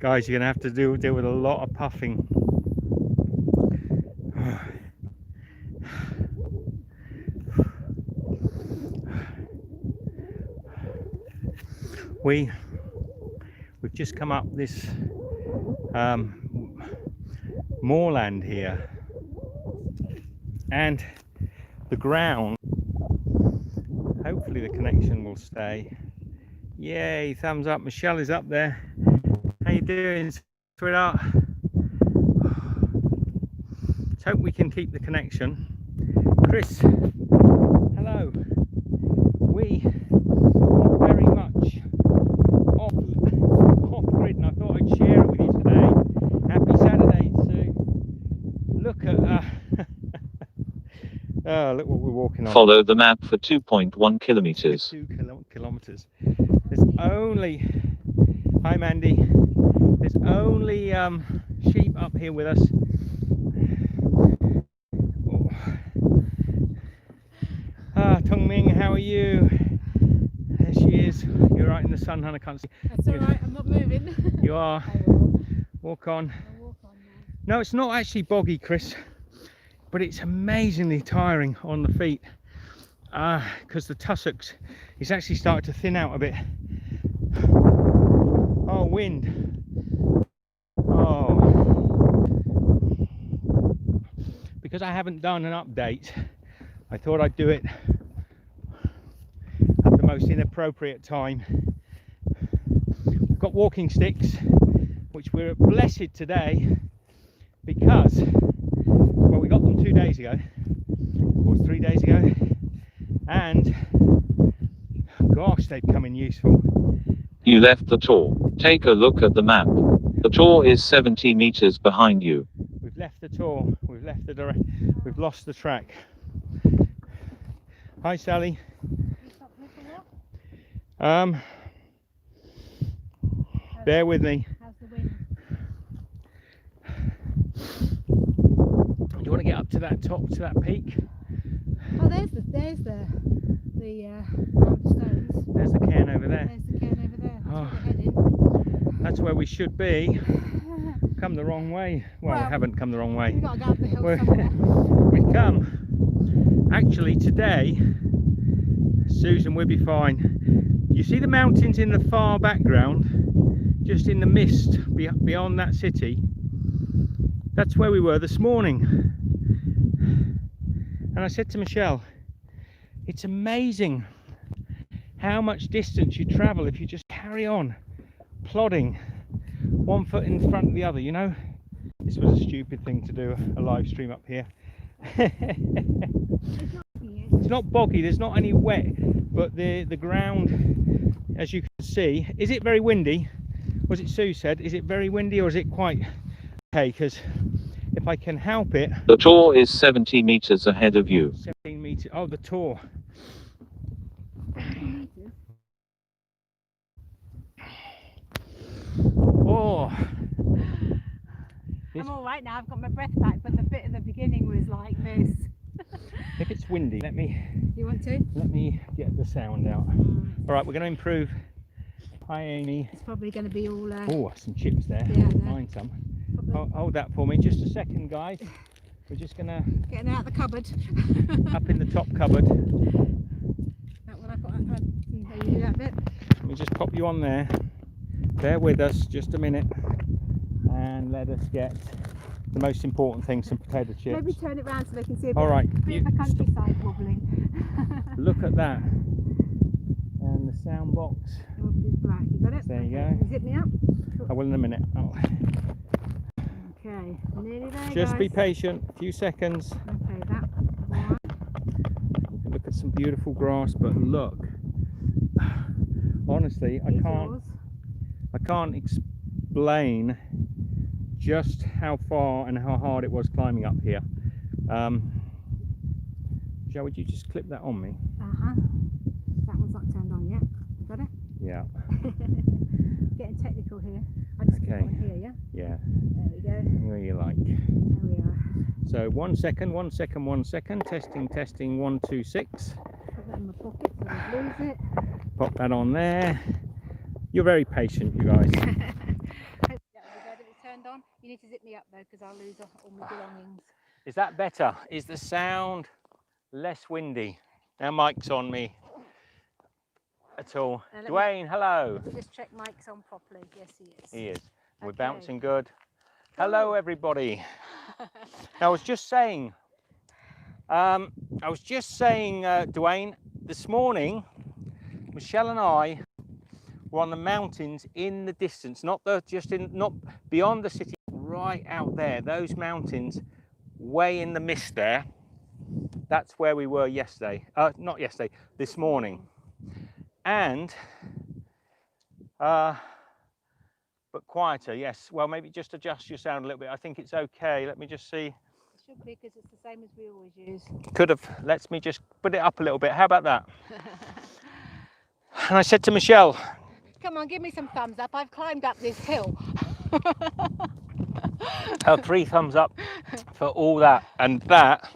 Guys, you're gonna have to deal with a lot of puffing. We've just come up this moorland here, and the ground, hopefully the connection will stay. Yay, thumbs up. Michelle is up there. How you doing, sweetheart? Let's hope we can keep the connection. Chris, hello. We are very much off grid, and I thought I'd share it with you today. Happy Saturday, Sue. Look at oh, look what we're walking on. Follow the map for 2.1 kilometers. 2 kilometers. There's only, hi Mandy, there's only sheep up here with us. Oh. Ah, Tong Ming, how are you? There she is. You're right in the sun, hon. I can't see. That's all right. I'm not moving. You are. I will. Walk on. I'll walk on now. No, it's not actually boggy, Chris, but it's amazingly tiring on the feet because the tussocks is actually starting to thin out a bit. Oh, wind. Oh, because I haven't done an update, I thought I'd do it at the most inappropriate time. We've got walking sticks, which we're blessed today because, well, we got them 2 days ago, or 3 days ago, and gosh, they've come in useful. You left the tour. Take a look at the map. The tour is 70 meters behind you. We've left the tour. We've left the we've lost the track. Hi, Sally. Bear with me. How's the wind? Do you want to get up to that top, to that peak? Oh, there's the round stones. There's the cairn over there. There's the cairn over there. That's Oh. where we're heading. That's where we should be. Come the wrong way. Well, we haven't come the wrong way. We've got to go up the hill We're- somewhere. We've come. Actually, today, Susan, we'll be fine. You see the mountains in the far background, just in the mist beyond that city? That's where we were this morning. And I said to Michelle, it's amazing how much distance you travel if you just carry on plodding, one foot in front of the other, you know? This was a stupid thing to do, a live stream up here. It's not boggy, there's not any wet, but the ground, as you can see, is it very windy? Was it Sue said, is it very windy or is it quite okay? Because if I can help it. The tour is 70 meters ahead of you. 17 meters, oh, the tour. Oh, I'm all right now. I've got my breath back, but the bit at the beginning was like this. if it's windy, let me You want to? get the sound out. All right, we're going to improve. Hi, Amy. It's probably going to be all. Oh, some chips there. Yeah, I know. Find some. Hold that for me just a second, guys. We're just going to Getting out the cupboard. up in the top cupboard. That what I got. Can you do that bit? Let me just pop you on there. Bear with us just a minute and let us get the most important thing, some potato chips. Maybe turn it round so they can see a bit, All right, bit of the countryside wobbling. Look at that. And the sound box. It's black. You got it? There you Okay. go. Zip me up. I will in a minute. Oh. Okay. Nearly there. Just be guys. patient, a few seconds. Okay, that. One. You can look at some beautiful grass, but look. Honestly, I can't explain just how far and how hard it was climbing up here. Joe, would you just clip that on me? That one's not turned on yet. You got it? Yeah. Getting technical here. I just Okay. keep on here, yeah? Yeah. There we go. Where you like. There we are. So 1 second, 1 second, 1 second. Testing, testing, 1, 2, 6. Put that in my pocket so I don't lose it. Pop that on there. You're very patient, you guys. on. You need to zip me up though, because I'll lose all my belongings. Is that better? Is the sound less windy? Now Mike's on me at all. Dwayne, hello. Let me just check Mike's on properly. Yes, he is. He is. We're Okay. bouncing good. Hello, everybody. Now, I was just saying, Dwayne, this morning, Michelle and I were on the mountains in the distance, not beyond the city, right out there. Those mountains, way in the mist there. That's where we were yesterday. Not yesterday, this morning. And but quieter, yes. Well, maybe just adjust your sound a little bit. I think it's okay. Let me just see. It should be, because it's the same as we always use. Could have. Let me just put it up a little bit. How about that? And I said to Michelle, come on, give me some thumbs up. I've climbed up this hill. 3 thumbs up for all that. And that,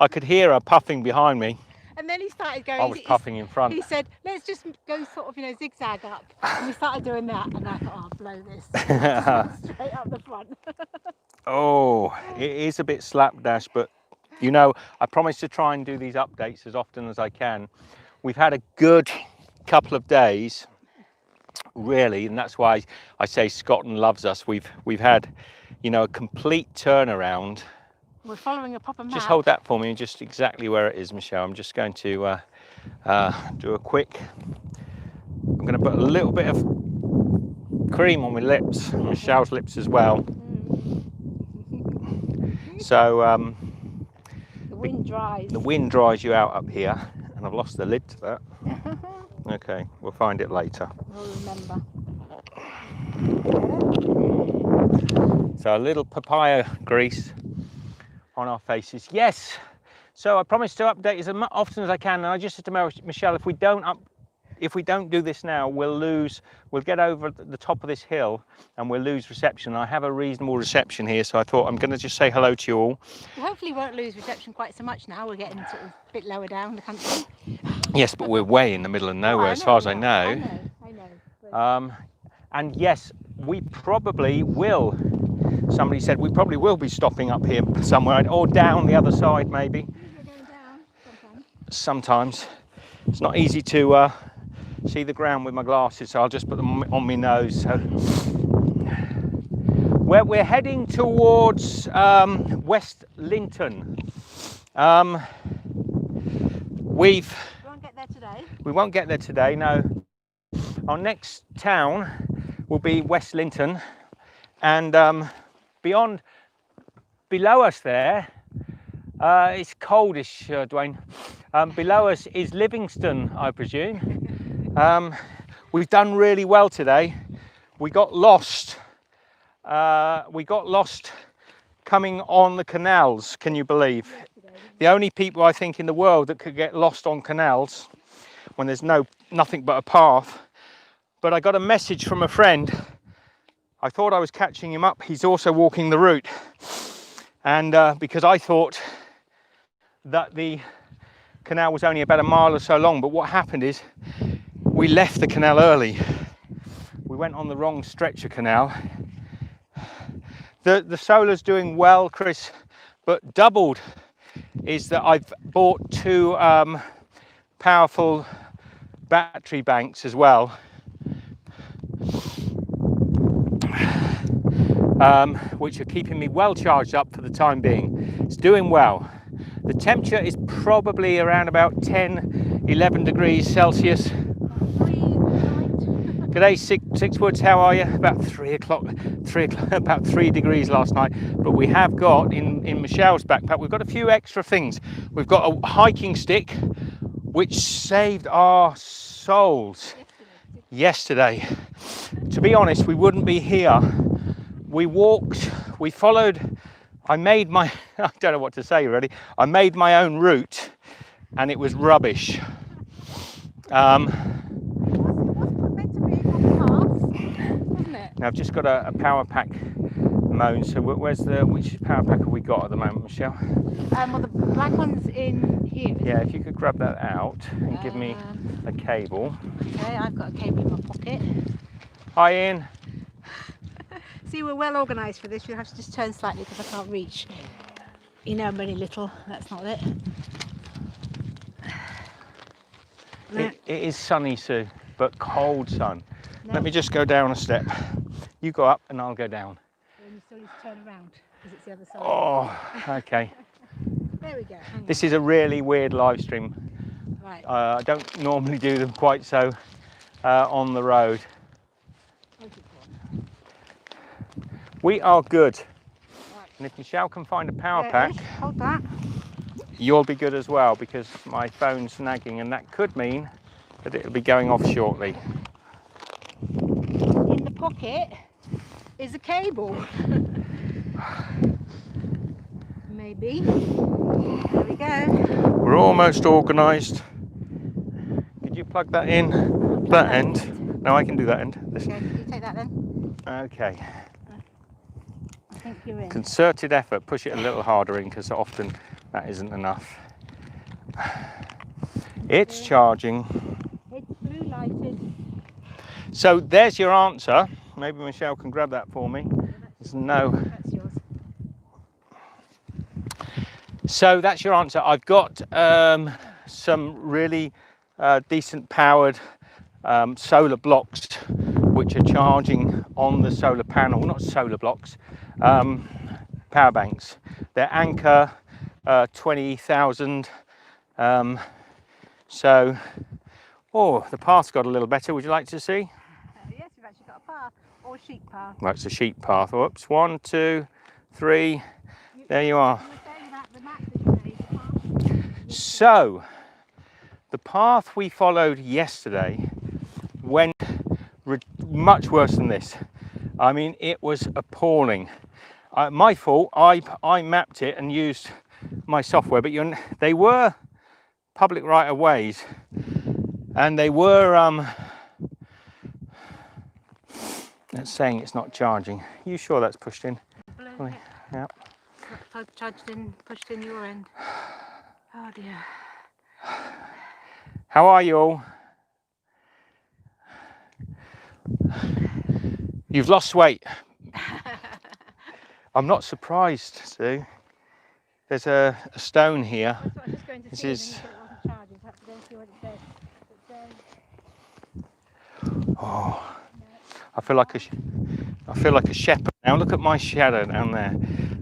I could hear her puffing behind me. And then he started going. I was puffing in front. He said, let's just go sort of, zigzag up. And we started doing that. And I thought, I'll blow this. Straight up the front. Oh, it is a bit slapdash, but I promise to try and do these updates as often as I can. We've had a good couple of days, really, and that's why I say Scotland loves us. We've had, a complete turnaround. We're following a proper map. Just hold that for me, just exactly where it is, Michelle. I'm just going to do a quick. I'm going to put a little bit of cream on my lips, Michelle's lips as well. So the wind dries. The wind dries you out up here, and I've lost the lid to that. Okay, we'll find it later. We'll remember. So a little papaya grease on our faces. Yes. So I promised to update as often as I can, and I just said to Michelle, if we don't do this now, we'll get over the top of this hill and we'll lose reception. I have a reasonable reception here, so I thought I'm going to just say hello to you all. We hopefully won't lose reception quite so much now. We're getting sort of a bit lower down the country. Yes, but we're way in the middle of nowhere, as far as I know. I know. And yes, we probably will. Somebody said we probably will be stopping up here somewhere, or down the other side maybe. We're going down sometimes. It's not easy to see the ground with my glasses, so I'll just put them on my nose. So we're heading towards West Linton. We won't get there today. We won't get there today, no. Our next town will be West Linton, and below us there, it's coldish, Dwayne. Below us is Livingston, I presume. We've done really well today. We got lost. Coming on the canals, can you believe? The only people I think in the world that could get lost on canals when there's nothing but a path. But I got a message from a friend. I thought I was catching him up. He's also walking the route. And because I thought that the canal was only about a mile or so long, but what happened is we left the canal early. We went on the wrong stretch of canal. The solar's doing well, Chris, but doubled is that I've bought 2 powerful battery banks as well. Which are keeping me well charged up for the time being. It's doing well. The temperature is probably around about 10-11 degrees Celsius. G'day, Six Woods, how are you? About 3 o'clock, about 3 degrees last night. But we have got in Michelle's backpack, we've got a few extra things. We've got a hiking stick, which saved our souls yesterday. To be honest, we wouldn't be here. We walked, we followed, I don't know what to say really. I made my own route and it was rubbish. Now I've just got a power pack moan, so which power pack have we got at the moment, Michelle? Well, the black one's in here. Yeah, if you could grab that out and give me a cable. Okay, I've got a cable in my pocket. Hi Ian. See, we're well organised for this. You'll have to just turn slightly because I can't reach. You know, I'm only little. That's not it. No. It is sunny, Sue, but cold sun. No. Let me just go down a step. You go up and I'll go down. And you still need to turn around because it's the other side. Oh, okay. There we go. Hang This on. is a really weird live stream. Right. I don't normally do them quite so on the road. Hold it on. We are good. Right. And if Michelle can find a power There pack, it is. Hold that. you'll be good as well, because my phone's nagging and that could mean that it'll be going off shortly. In the pocket is a cable. Maybe. There we go. We're almost organised. Could you plug that in? That end? No, I can do that end. This. Okay, you take that then. Okay. I think you're in. Concerted effort. Push it a little harder in, because often that isn't enough. It's charging. It's blue lighted. So there's your answer. Maybe Michelle can grab that for me. There's no. That's yours. So that's your answer. I've got some really decent powered solar blocks which are charging on the solar panel, not solar blocks, power banks. They're Anchor 20,000. So, oh, the path's got a little better. Would you like to see? Yes, we've actually got a path, or a sheep path. Well, it's a sheep path. Whoops, 1, 2, 3. There you are. You were saying about the map that you made, the path. So, the path we followed yesterday went much worse than this. I mean, it was appalling. My fault. I mapped it and used my software, but they were public right-of-ways, and they were. It's saying it's not charging. Are you sure that's pushed in? Blue, Yeah. charged in, pushed in your end. Oh dear. How are you all? You've lost weight. I'm not surprised, Sue. There's a stone here. That's what I was just going to This see, is- and then you said it wasn't charging, so I have to go and see what it says. Oh, I feel like a shepherd now. Look at my shadow down there.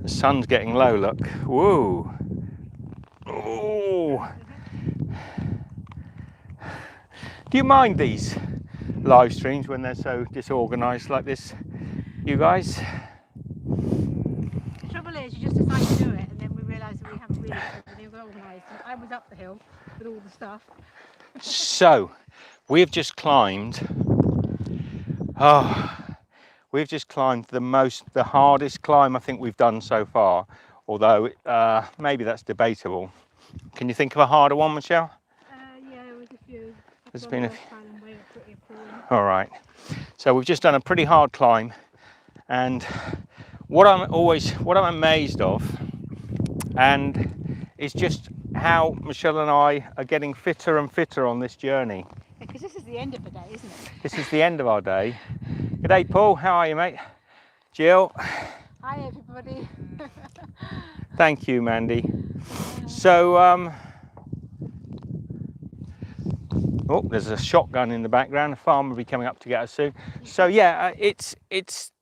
The sun's getting low. Look. Whoa. Oh. Do you mind these live streams when they're so disorganised like this, you guys? The trouble is, you just decide to do it, and then we realise that we haven't really got everything organised. I was up the hill with all the stuff. So, we've just climbed. Oh, we've just climbed the hardest climb I think we've done so far. Although maybe that's debatable. Can you think of a harder one, Michelle? Yeah, there was a few. There's been a Pretty appalling. All right. So we've just done a pretty hard climb, and what I'm amazed of, and is just how Michelle and I are getting fitter and fitter on this journey. Because this is the end of the day, isn't it? This is the end of our day. G'day, Paul. How are you, mate? Jill. Hi, everybody. Thank you, Mandy. So, oh, there's a shotgun in the background. A farmer will be coming up to get us soon. So yeah, it's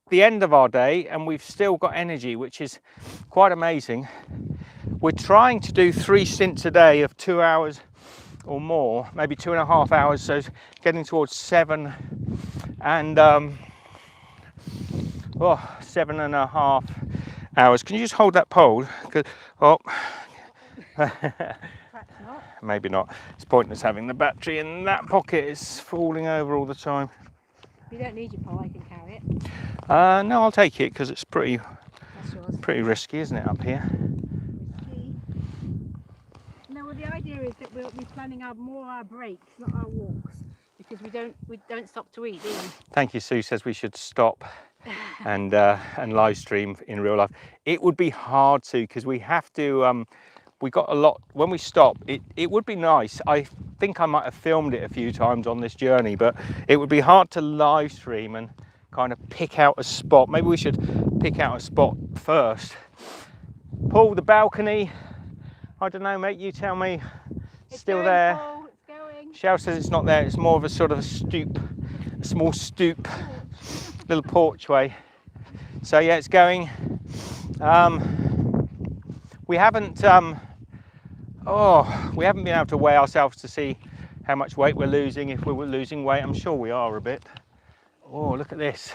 the end of our day, and we've still got energy, which is quite amazing. We're trying to do 3 stints a day of 2 hours or more, maybe 2.5 hours. So it's getting towards 7 and 7.5 hours. Can you just hold that pole? Oh. Maybe not. It's pointless having the battery in that pocket. It's falling over all the time. You don't need your pole, I can carry it. No, I'll take it because it's That's yours. pretty risky, isn't it, up here? No, well, the idea is that we'll be planning more our breaks, not our walks, because we don't stop to eat, do we? Thank you. Sue says we should stop and live stream in real life. It would be hard to, because we have to. We got a lot when we stop. It would be nice. I think I might have filmed it a few times on this journey, but it would be hard to live stream and kind of pick out a spot. Maybe we should pick out a spot first. Paul, the balcony, I don't know, mate, you tell me. It's Still going, there. Paul, it's going. Shell says it's not there, it's more of a sort of a stoop, a small stoop, little porchway. So yeah, it's going. We haven't been able to weigh ourselves to see how much weight we're losing. If we were losing weight, I'm sure we are a bit. Oh, look at this.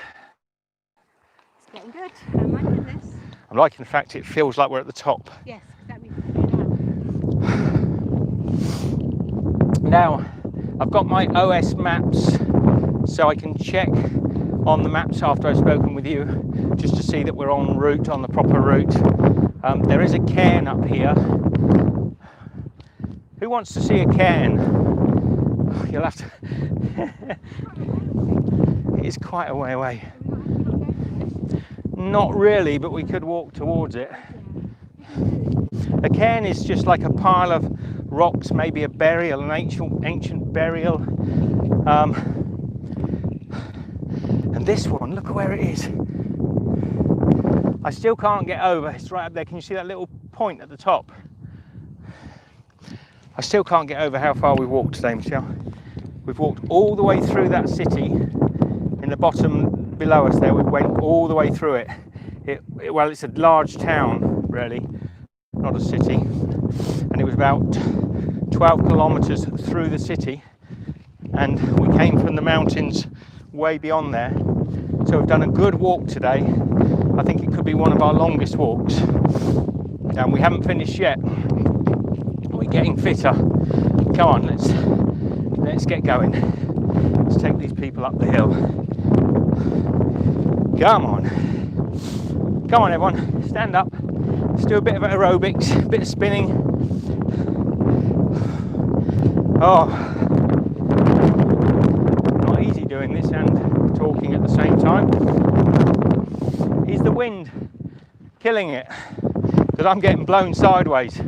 It's getting good. I'm liking this. I'm liking the fact it feels like we're at the top. Yes, because that means we're going down. Now, I've got my OS maps, so I can check on the maps after I've spoken with you, just to see that we're en route, on the proper route. There is a cairn up here. Who wants to see a cairn? You'll have to. It is quite a way away. Not really, but we could walk towards it. A cairn is just like a pile of rocks, maybe a burial, an ancient burial. And this one, look at where it is. I still can't get over. It's right up there. Can you see that little point at the top? I still can't get over how far we've walked today, Michelle. We've walked all the way through that city. In the bottom below us there, we went all the way through it. Well, it's a large town, really, not a city. And it was about 12 kilometres through the city. And we came from the mountains way beyond there. So we've done a good walk today. I think it could be one of our longest walks. And we haven't finished yet. We're getting fitter. Come on, let's get going. Let's take these people up the hill. Come on. Come on, everyone. Stand up. Let's do a bit of aerobics, a bit of spinning. Oh, not easy doing this and talking at the same time. Is the wind killing it? Because I'm getting blown sideways.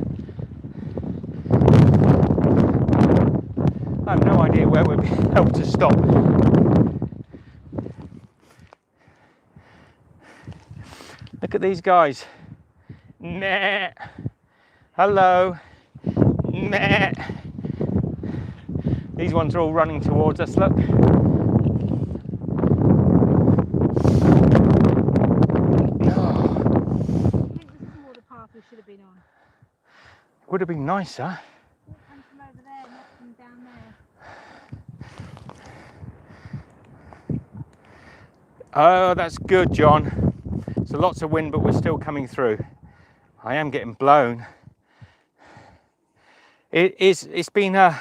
I have no idea where we'll be able to stop. Look at these guys. Nah. Hello. Nah. These ones are all running towards us, look. I think this is more the path we should have been on. Would have been nicer. Come from over there, not from down there. Oh, that's good, John. So lots of wind, but we're still coming through. I am getting blown. It's been a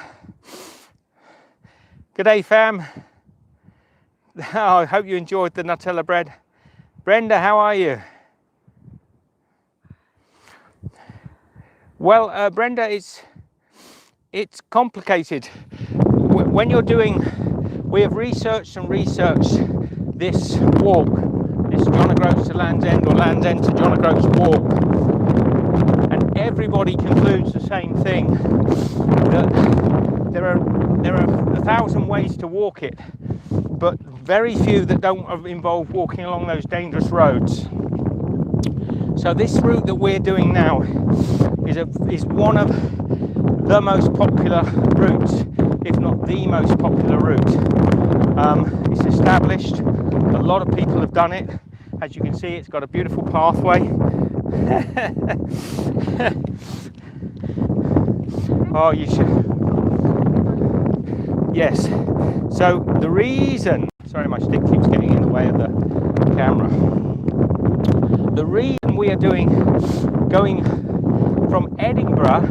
good day, fam. Oh, I hope you enjoyed the Nutella bread. Brenda, how are you? Well, Brenda, it's complicated. When you're doing, we have researched this walk, this John O'Groats to Land's End or Land's End to John O'Groats walk, and everybody concludes the same thing, that there are 1,000 ways to walk it, but very few that don't involve walking along those dangerous roads. So this route that we're doing now is one of the most popular routes, if not the most popular route. It's established, a lot of people have done it. As you can see, it's got a beautiful pathway. Oh, you should. Yes. So the reason, sorry, my stick keeps getting in the way of the camera. The reason we are going from Edinburgh.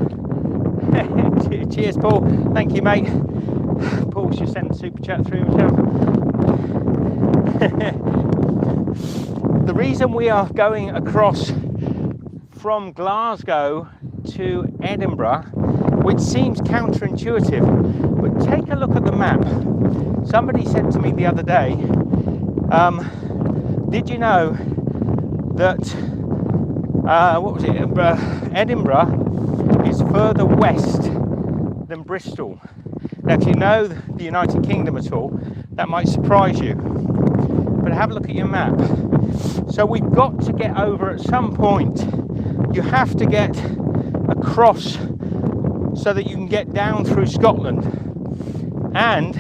Cheers, Paul. Thank you, mate. Paul's just sent the super chat through himself. The reason we are going across from Glasgow to Edinburgh, which seems counterintuitive, but take a look at the map. Somebody said to me the other day, did you know that Edinburgh is further west than Bristol? Now, if you know the United Kingdom at all, that might surprise you. but have a look at your map. So we've got to get over at some point. You have to get across so that you can get down through Scotland. And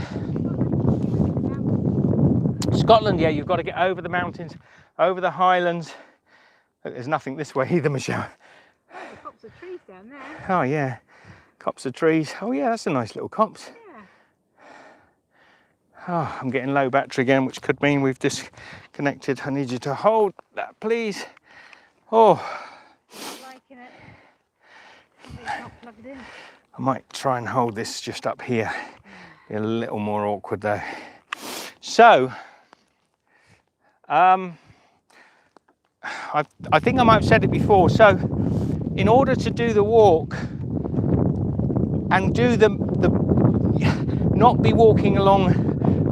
Scotland, yeah, you've got to get over the mountains, over the highlands. There's nothing this way either, Michelle. Oh, the copse of trees down there. Oh yeah, copse of trees. Oh yeah, that's a nice little copse. Yeah. Oh, I'm getting low battery again, which could mean we've disconnected. I need you to hold that, please. Oh. Not liking it. It's not plugged in. I might try and hold this just up here. Be a little more awkward though. So, I think I might have said it before. So, in order to do the walk and do the not be walking along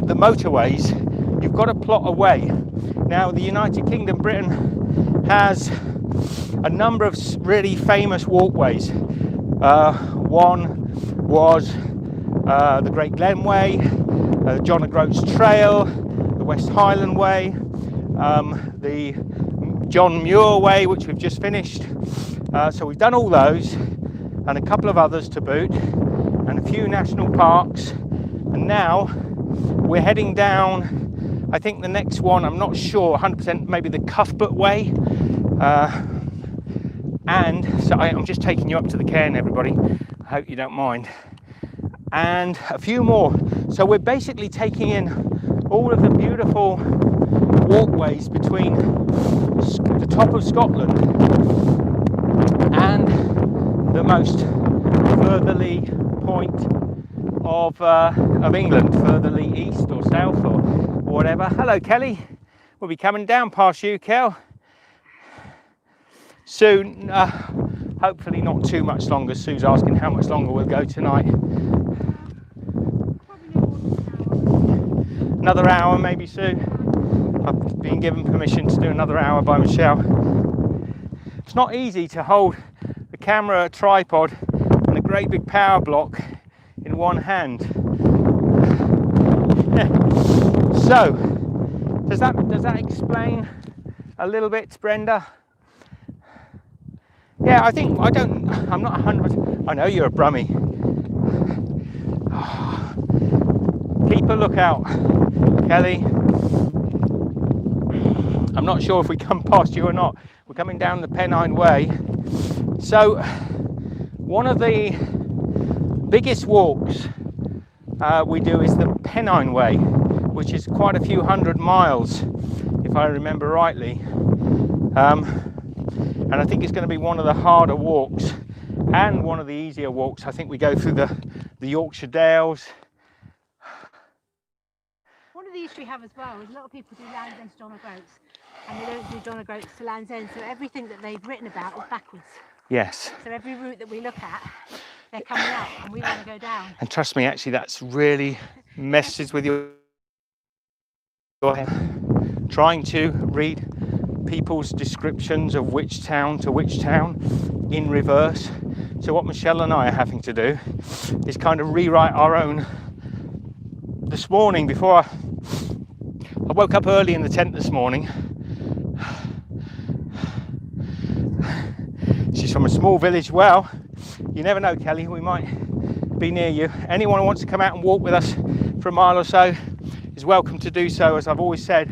the motorways, you've got to plot a way. Now, the United Kingdom, Britain, has a number of really famous walkways. One was the Great Glen Way, John O'Groats Trail, the West Highland Way, the John Muir Way, which we've just finished. So we've done all those and a couple of others to boot, and a few national parks, and now we're heading down, I think the next one, I'm not sure 100%, maybe the Cuthbert Way, and so I'm just taking you up to the cairn, everybody. I hope you don't mind. And a few more. So we're basically taking in all of the beautiful walkways between the top of Scotland and the most furtherly point of England, furtherly east or south or whatever. Hello, Kelly. We'll be coming down past you, Kel. Soon, hopefully not too much longer. Sue's asking how much longer we'll go tonight. Another hour maybe, Sue. I've been given permission to do another hour by Michelle. It's not easy to hold the camera, a tripod and a great big power block in one hand. So, does that explain a little bit, Brenda? Yeah, I'm not 100%. I know you're a Brummie. Keep a lookout, Kelly. I'm not sure if we come past you or not. We're coming down the Pennine Way. So, one of the biggest walks we do is the Pennine Way, which is quite a few hundred miles, if I remember rightly. And I think it's going to be one of the harder walks and one of the easier walks. I think we go through the Yorkshire Dales. One of the issues we have as well is a lot of people do Land's End to John O'Groats, and they don't do John O'Groats to Land's End, so everything that they've written about is backwards. Yes. So every route that we look at, they're coming up and we want to go down. And trust me, actually, that's really messes with your head. Trying to read people's descriptions of which town to which town in reverse. So what Michelle and I are having to do is kind of rewrite our own. This morning, before I woke up early in the tent this morning. She's from a small village. Well, you never know, Kelly, we might be near you. Anyone who wants to come out and walk with us for a mile or so is welcome to do so, as I've always said.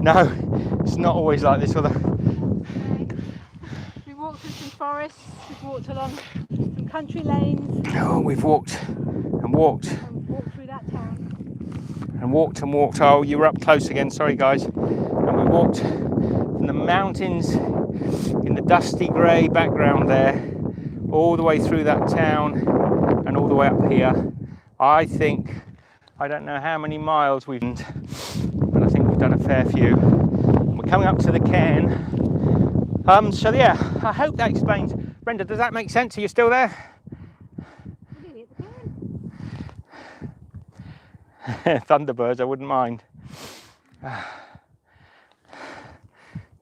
No, it's not always like this, although. We walked through some forests, we've walked along some country lanes. Oh, we've walked and walked. And walked through that town. And walked and walked. Oh, you were up close again, sorry guys. And we walked from the mountains in the dusty grey background there, all the way through that town and all the way up here. I don't know how many miles we've done, but I think we've done a fair few. We're coming up to the cairn. So yeah, I hope that explains. Brenda, does that make sense? Are you still there? Thunderbirds, I wouldn't mind.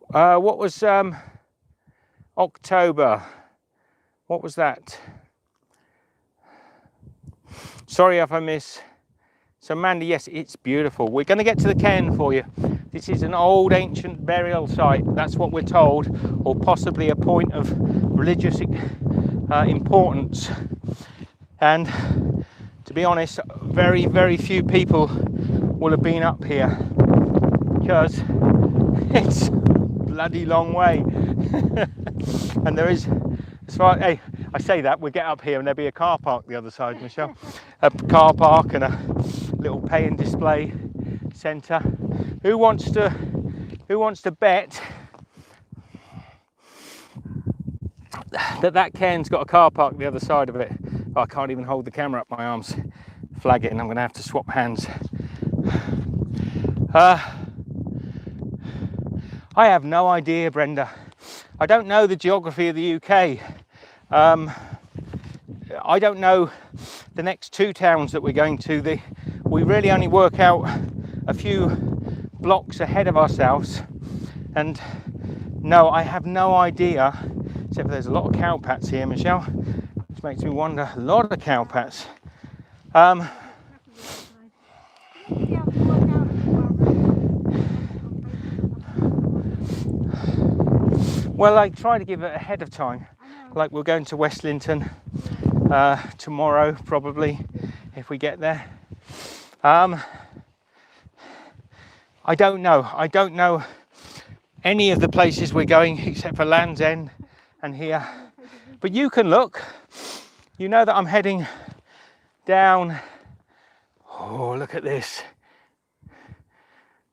What was October? What was that? Sorry if I So Mandy, yes, it's beautiful. We're going to get to the cairn for you. This is an old ancient burial site, that's what we're told, or possibly a point of religious importance. And to be honest, very, very few people will have been up here because it's a bloody long way. And there is, as far, hey, I say that, we'll get up here and there'll be a car park the other side, Michelle. A car park and a little pay and display centre. Who wants to bet that cairn's got a car park the other side of it? Oh, I can't even hold the camera up, my arms flagging. I'm going to have to swap hands. I have no idea, Brenda. I don't know the geography of the UK. I don't know the next 2 towns that we're going to. We really only work out a few blocks ahead of ourselves, and no, I have no idea, except for there's a lot of cowpats here, Michelle, which makes me wonder. A lot of cowpats. Well, I try to give it ahead of time. Like we're going to West Linton tomorrow, probably, if we get there. I don't know any of the places we're going except for Land's End and here. But you can look. You know that I'm heading down. Oh, look at this.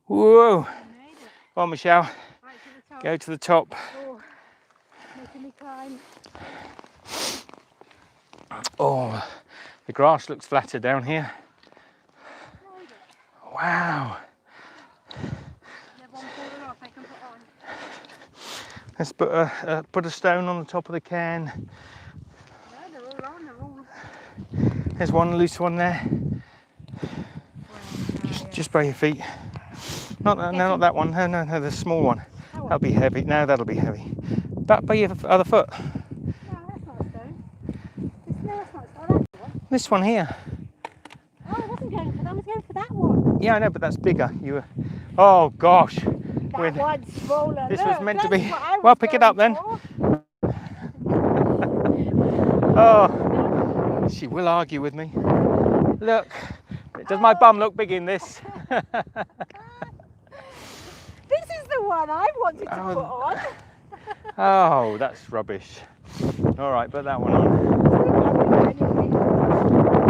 Whoa. Come on, Michelle. Go to the top. Making me climb. Oh, the grass looks flatter down here. Wow. Let's put a stone on the top of the cairn. There's one loose one there. Just by your feet. Not that one. No, the small one. That'll be heavy. No, that'll be heavy. That by your other foot. No, that's not a stone. That's not a stone. This one here. Oh, I wasn't going for that. I was going for that one. Yeah, I know, but that's bigger. You were. Oh gosh. That one's smaller. This Look, was meant to be. Well, Well, pick it up then. Oh, she will argue with me. Look, does my bum look big in this? This is the one I wanted to put on. Oh, that's rubbish. All right, put that one on.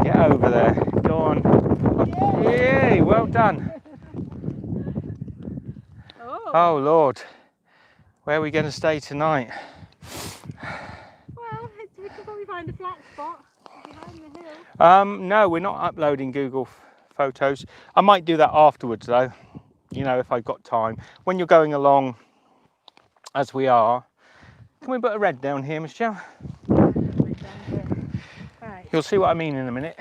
Get over there. Go on. Yay, well done. Oh, Lord. Where are we going to stay tonight? Well, we could probably find a flat spot behind the hill. No, we're not uploading Google photos. I might do that afterwards, though. You know, if I've got time. When you're going along, as we are. Can we put a red down here, Michelle? Right. You'll see what I mean in a minute.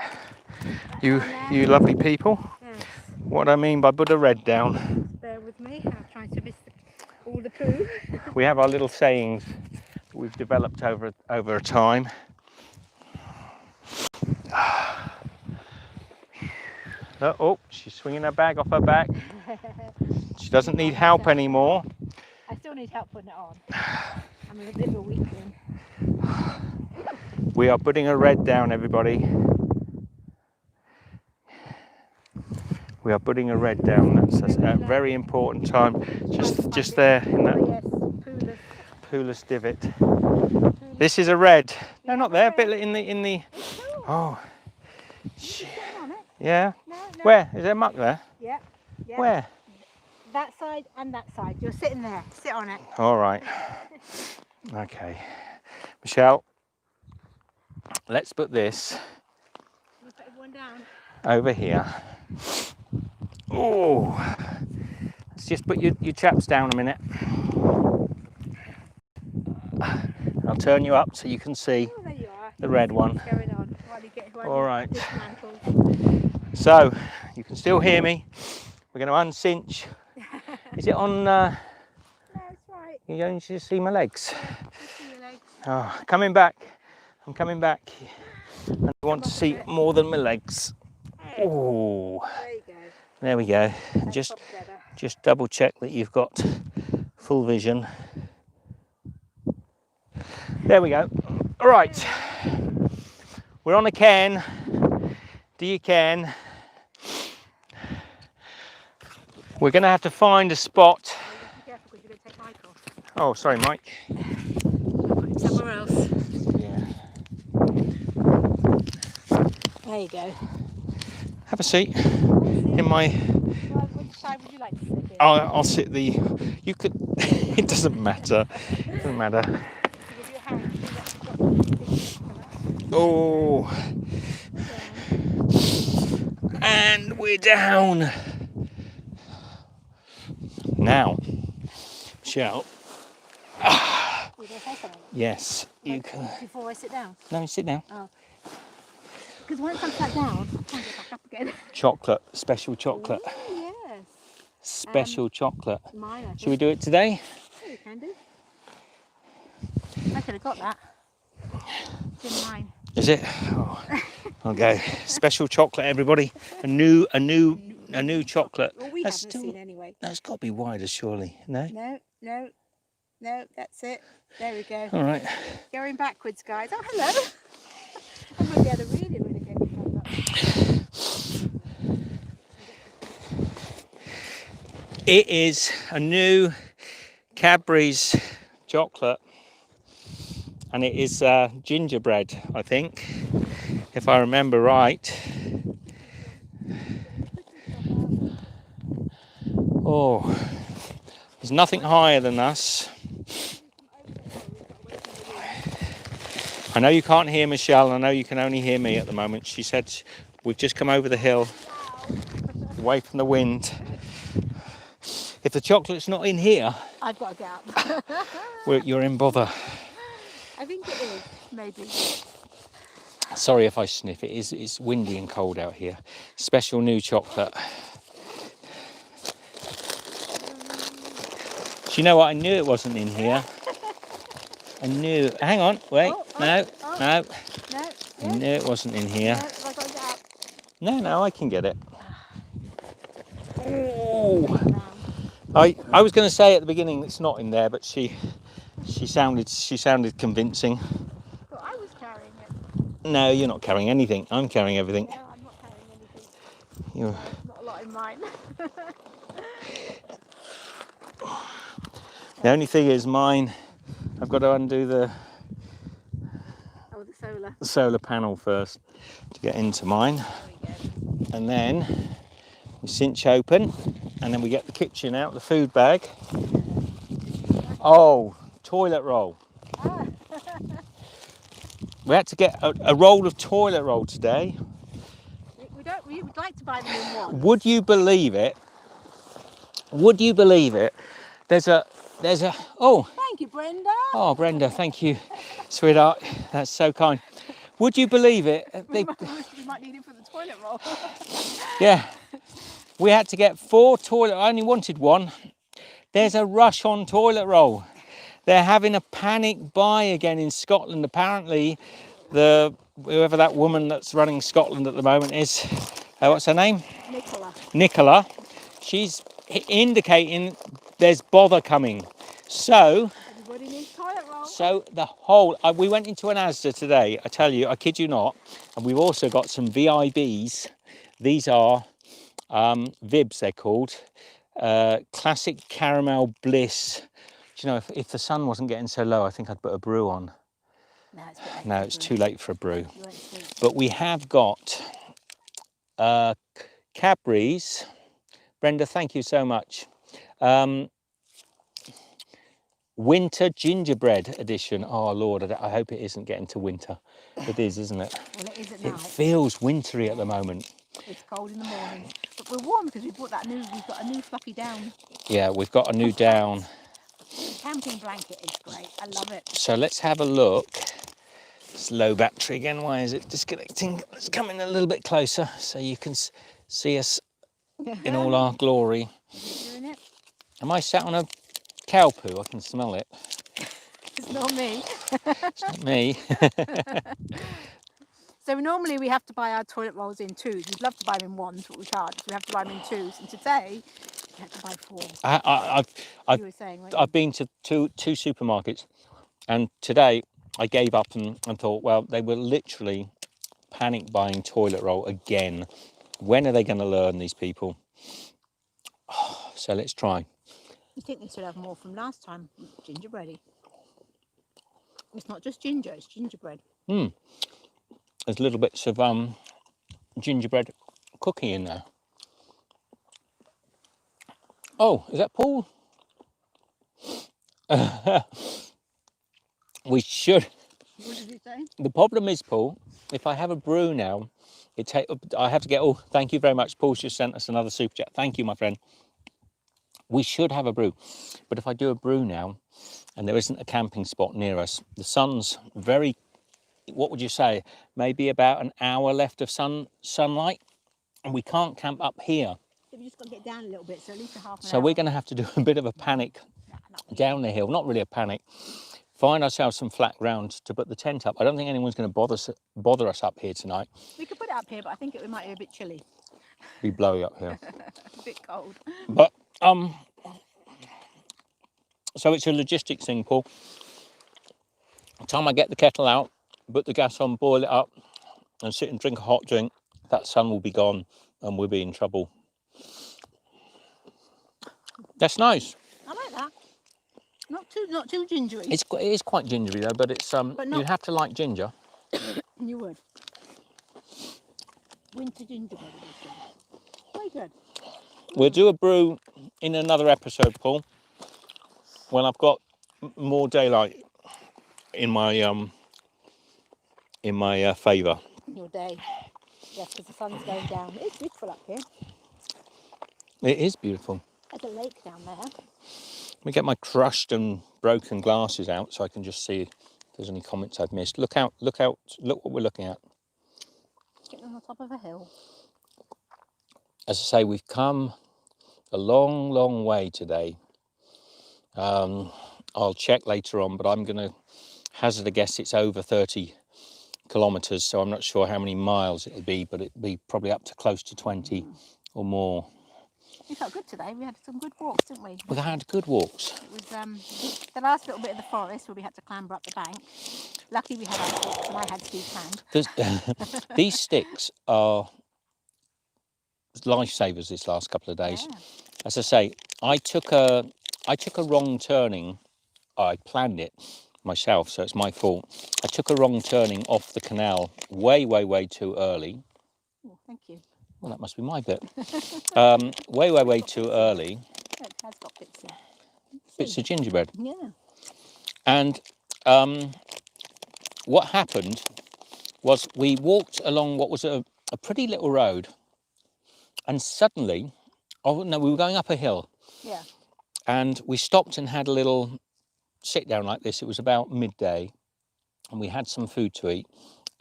You lovely people. Yes. What I mean by put a red down. Bear with me. I'm trying to miss all the poo. We have our little sayings that we've developed over time. Oh, she's swinging her bag off her back. She doesn't need help anymore. I still need help putting it on. I'm a bit of a weakling. We are putting a red down, everybody. We are putting a red down. That's a very important time. Just there in that Poulos divot. This is a red. No, not there. A bit in the. Oh. Shit. Yeah. No. Where is there muck there? Yeah. Where? That side and that side. You're sitting there. Sit on it. All right. Okay. Michelle, let's put this Put everyone down. over here. Oh. Let's just put your chaps down a minute. I'll turn you up so you can see There you are. the red one. What's going on while you get All right. dismantled. So, you can still hear me. We're going to uncinch. Is it on? No, it's right. You're going to see my legs. See your legs. Oh, coming back. I'm coming back. And I want to see more than my legs. Oh, There you go. there we go. That's Just probably better. just double check that you've got full vision. There we go. All right, we're on a cairn. Do you cairn? We're going to have to find a spot. Oh, you have to be careful because you're going to take Michael. Oh, sorry, Mike. Put him somewhere else. Yeah. There you go. Have a seat in my. Well, which side would you like to sit in? I'll sit the. You could. It doesn't matter. It doesn't matter. Give you a hand. Oh. And we're down. Now, Michelle. Will you say something? Yes, you Like, can. before I sit down? No, sit down. Oh. Because once I'm sat down, I can't get back up again. Chocolate, special chocolate. Ooh, yes. Special chocolate. Mine, I think. Shall we do it today? Yeah, you can do. I could have got that. It's in mine. Is it? Oh, okay. Special chocolate, everybody. A new chocolate. Well, we That's haven't still- seen anyway. That's got to be wider, surely. No. No, that's it. There we go. All right. Going backwards, guys. Oh, hello. I'm going to be able to read it when I get up. It is a new Cadbury's chocolate, and it is gingerbread, I think, if I remember right. Oh, there's nothing higher than us. I know you can't hear Michelle, and I know you can only hear me at the moment. She said we've just come over the hill, away from the wind. If the chocolate's not in here, I've got to get up. you're in bother. I think it is, maybe. Sorry if I sniff. It's windy and cold out here. Special new chocolate. Do you know what? I knew it wasn't in here. I knew. Hang on. Wait. No. No. I knew it wasn't in here. No, I've got to get up. No, I can get it. Oh. I was going to say at the beginning it's not in there, but she sounded convincing. Well, I was carrying it. No, you're not carrying anything. I'm carrying everything. No, I'm not carrying anything. You're... Not a lot in mine. The only thing is mine. I've got to undo the solar panel first to get into mine. There we go. And then we cinch open, and then we get the kitchen out, the food bag. Oh, toilet roll. Ah. We had to get a roll of toilet roll today. We would like to buy them in one. Would you believe it? Would you believe it? There's a oh. Thank you, Brenda. Oh, Brenda, thank you, sweetheart. That's so kind. Would you believe it? We might need it for the toilet roll. Yeah. We had to get 4 toilet. I only wanted 1. There's a rush on toilet roll. They're having a panic buy again in Scotland. Apparently, whoever that woman that's running Scotland at the moment is, what's her name? Nicola. She's indicating there's bother coming. So everybody needs toilet roll. So the whole, we went into an Asda today, I tell you, I kid you not, and we've also got some VIBs. These are Vibs, they're called. Classic Caramel Bliss. Do you know, if the sun wasn't getting so low, I think I'd put a brew on. No, it's too late for a brew. But we have got Cadbury's. Brenda, thank you so much. Winter gingerbread edition. Oh Lord, I hope it isn't getting to winter. It is, isn't it? Well, it is at night. It feels wintry at the moment. It's cold in the morning, but we're warm because we've got a new fluffy down. Yeah, we've got a new down. The camping blanket is great. I love it. So let's have a look. It's low battery again. Why is it disconnecting? Let's come in a little bit closer so you can see us in all our glory. Doing it? Am I sat on a cow poo? I can smell it. It's not me. It's not me. So normally we have to buy our toilet rolls in twos. We'd love to buy them in ones, but we can't. So we have to buy them in twos. And today, we had to buy 4. You were saying, weren't you? I've been to two supermarkets, and today I gave up and thought, well, they were literally panic buying toilet roll again. When are they going to learn, these people? So let's try. You think they should have more from last time? Gingerbready. It's not just ginger, it's gingerbread. There's little bits of gingerbread cookie in there. Oh, is that Paul? We should. What did he say? The problem is, Paul, if I have a brew now, I have to get. Oh, thank you very much. Paul's just sent us another super chat. Thank you, my friend. We should have a brew, but if I do a brew now, and there isn't a camping spot near us, the sun's very. What would you say? Maybe about an hour left of sunlight, and we can't camp up here. So we just got to get down a little bit, so at least a half an hour. So we're going to have to do a bit of a panic down the hill. Not really a panic. Find ourselves some flat ground to put the tent up. I don't think anyone's going to bother us up here tonight. We could put it up here, but I think it might be a bit chilly. Be blowy up here. A bit cold. But so it's a logistics thing, Paul. By the time I get the kettle out, put the gas on, boil it up, and sit and drink a hot drink, that sun will be gone, and we'll be in trouble. That's nice. I like that. Not too gingery. It is quite gingery though, but it's you have to like ginger. You would. Winter gingerbread. Very good. We'll do a brew in another episode, Paul, when I've got more daylight in my favour. Your day. Yes, because the sun's going down. It's beautiful up here. It is beautiful. There's a lake down there. Let me get my crushed and broken glasses out so I can just see if there's any comments I've missed. Look out, look what we're looking at. Getting on the top of a hill. As I say, we've come a long, long way today. I'll check later on, but I'm going to hazard a guess it's over 30 kilometres, so I'm not sure how many miles it'll be, but it'll be probably up to close to 20 or more. We felt good today. We had some good walks, didn't we? We had good walks. It was the last little bit of the forest where we had to clamber up the bank. Lucky we had our sticks, and I had Steve's hand. These sticks are lifesavers this last couple of days. Yeah. As I say, I took a wrong turning. I planned it myself, so it's my fault. I took a wrong turning off the canal way, way, way too early. Oh, thank you. Well, that must be my bit. Way, way, way too early. It has got Bits of gingerbread. Yeah. And what happened was we walked along what was a pretty little road, and suddenly, oh no, we were going up a hill. Yeah. And we stopped and had a little sit down like this. It was about midday, and we had some food to eat.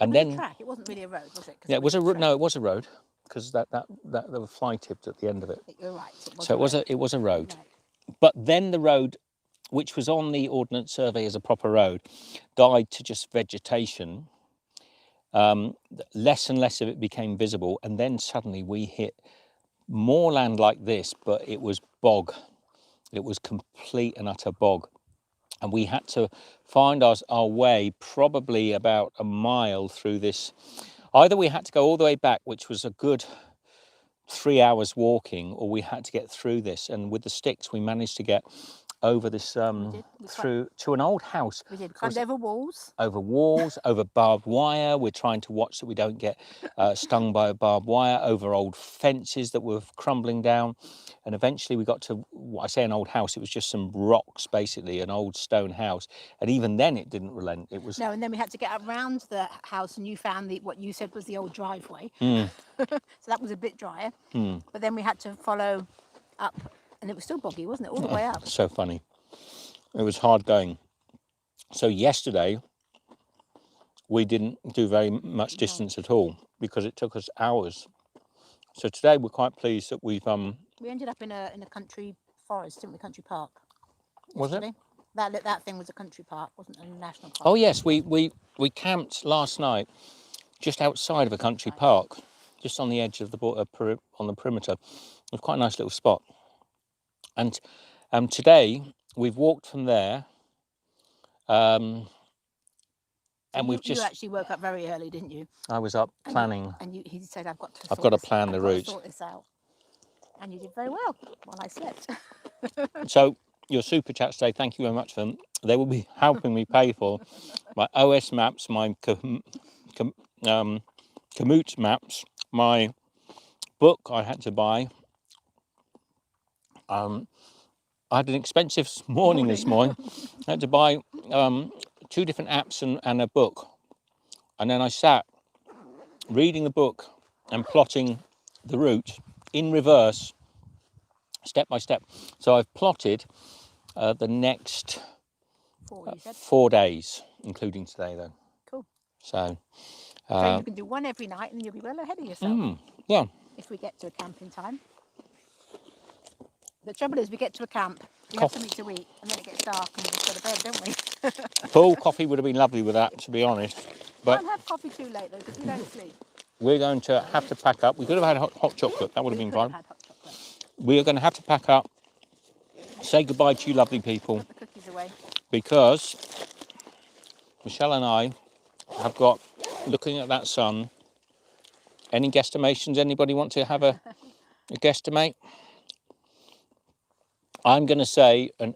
And then a track. It wasn't really a road, was it? Yeah, it was a no, it was a road, because that there were fly tipped at the end of it. You're right. So it was a road. Right. But then the road, which was on the Ordnance Survey as a proper road, died to just vegetation. Less and less of it became visible, and then suddenly we hit more land like this, but it was bog. It was complete and utter bog. And we had to find our way probably about a mile through this. Either we had to go all the way back, which was a good 3 hours walking, or we had to get through this. And with the sticks, we managed to get over this through to an old house. We did. Climbed over walls. Over walls, over barbed wire. We're trying to watch that we don't get stung by a barbed wire, over old fences that were crumbling down. And eventually we got to, I say an old house, it was just some rocks, basically, an old stone house. And even then it didn't relent. It was... No, and then we had to get around the house, and you found what you said was the old driveway. Mm. So that was a bit drier. Mm. But then we had to follow up, and it was still boggy, wasn't it? All the way up. So funny. It was hard going. So yesterday, we didn't do very much distance at all, because it took us hours. So today we're quite pleased that we've... We ended up in a country forest, didn't we? Country park. Was it? That thing was a country park, wasn't it? A national park. Oh yes, we camped last night just outside of a country park, just on the edge of the on the perimeter. It's quite a nice little spot. And today we've walked from there. And we've just. You actually woke up very early, didn't you? I was up planning. He said, I've got to plan the route. Sort this out. And you did very well while I slept. So your super chats today, thank you very much for them. They will be helping me pay for my OS maps, my commute maps, my book I had to buy. I had an expensive morning this morning. I had to buy 2 different apps and a book. And then I sat reading the book and plotting the route in reverse, step by step. So I've plotted the next 4 days, including today though. Cool. So you can do one every night and you'll be well ahead of yourself. Yeah. If we get to a camp in time. The trouble is we get to a camp, we have something to eat, and then it gets dark and we just go to bed, don't we? Full coffee would have been lovely with that, to be honest. But can't have coffee too late though, because we don't sleep. We're going to have to pack up. We could have had hot chocolate. That would have been fine. We are going to have to pack up. Say goodbye to you lovely people. Put the cookies away. Because Michelle and I have got, looking at that sun, any guesstimations? Anybody want to have a guesstimate? I'm going to say an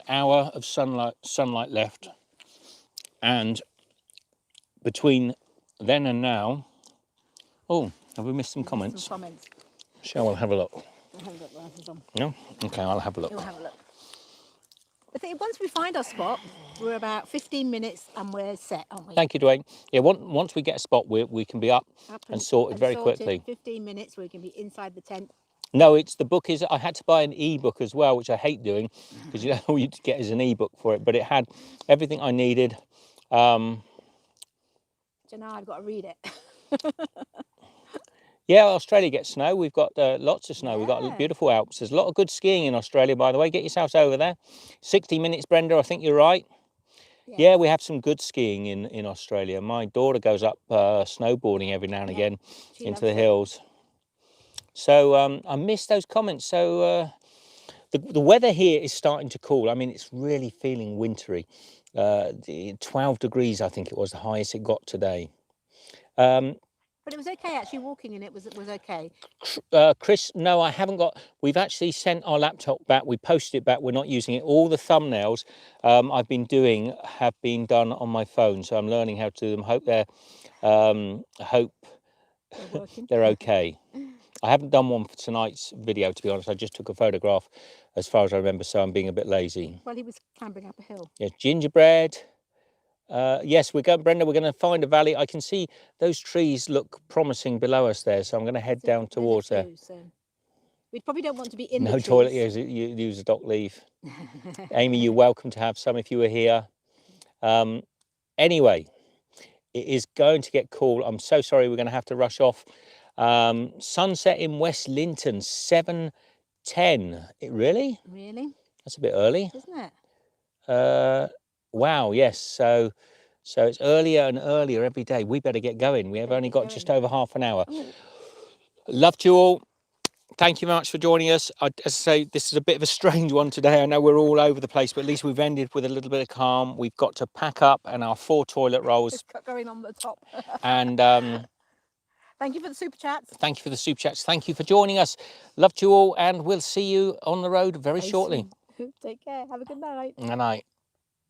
hour of sunlight left. And between then and now, oh, have we missed some comments? Michelle will have a look. I'll have a look. No? Okay, I'll have a look. You'll have a look. I think once we find our spot, we're about 15 minutes and we're set, aren't we? Thank you, Dwayne. Yeah, once we get a spot, we can be up and sorted very quickly. 15 minutes, we can be inside the tent. No, the book is, I had to buy an ebook as well, which I hate doing, because you know all you get is an ebook for it, but it had everything I needed. So now I've got to read it. Yeah, Australia gets snow. We've got lots of snow. We've got beautiful Alps. There's a lot of good skiing in Australia, by the way. Get yourselves over there. 60 minutes, Brenda, I think you're right. Yeah, we have some good skiing in Australia. My daughter goes up snowboarding every now and again into the hills. So I missed those comments. So the weather here is starting to cool. I mean, it's really feeling wintry. 12 degrees, I think it was the highest it got today. But it was okay, actually, walking in it was okay. Chris, no, I haven't got. We've actually sent our laptop back. We posted it back. We're not using it. All the thumbnails I've been doing have been done on my phone, so I'm learning how to do them. Hope they're okay. I haven't done one for tonight's video, to be honest. I just took a photograph, as far as I remember, so I'm being a bit lazy. Well, he was clambering up a hill. Yeah, gingerbread. Yes, Brenda, we're going to find a valley. I can see those trees look promising below us there, so I'm going to head down towards there. We probably don't want to be in the trees. No toilet, you use a dock leave. Amy, you're welcome to have some if you were here. Anyway, it is going to get cool. I'm so sorry, we're going to have to rush off. Sunset in West Linton, 7:10. Really? Really? That's a bit early. Isn't it? Wow, yes. So it's earlier and earlier every day. We better get going. We have only got just over half an hour. Love to you all. Thank you very much for joining us. As I say, this is a bit of a strange one today. I know we're all over the place, but at least we've ended with a little bit of calm. We've got to pack up and our 4 toilet rolls. Going on the top. And thank you for the super chats. Thank you for the super chats. Thank you for joining us. Love to you all, and we'll see you on the road very shortly. Take care. Have a good night. Good night.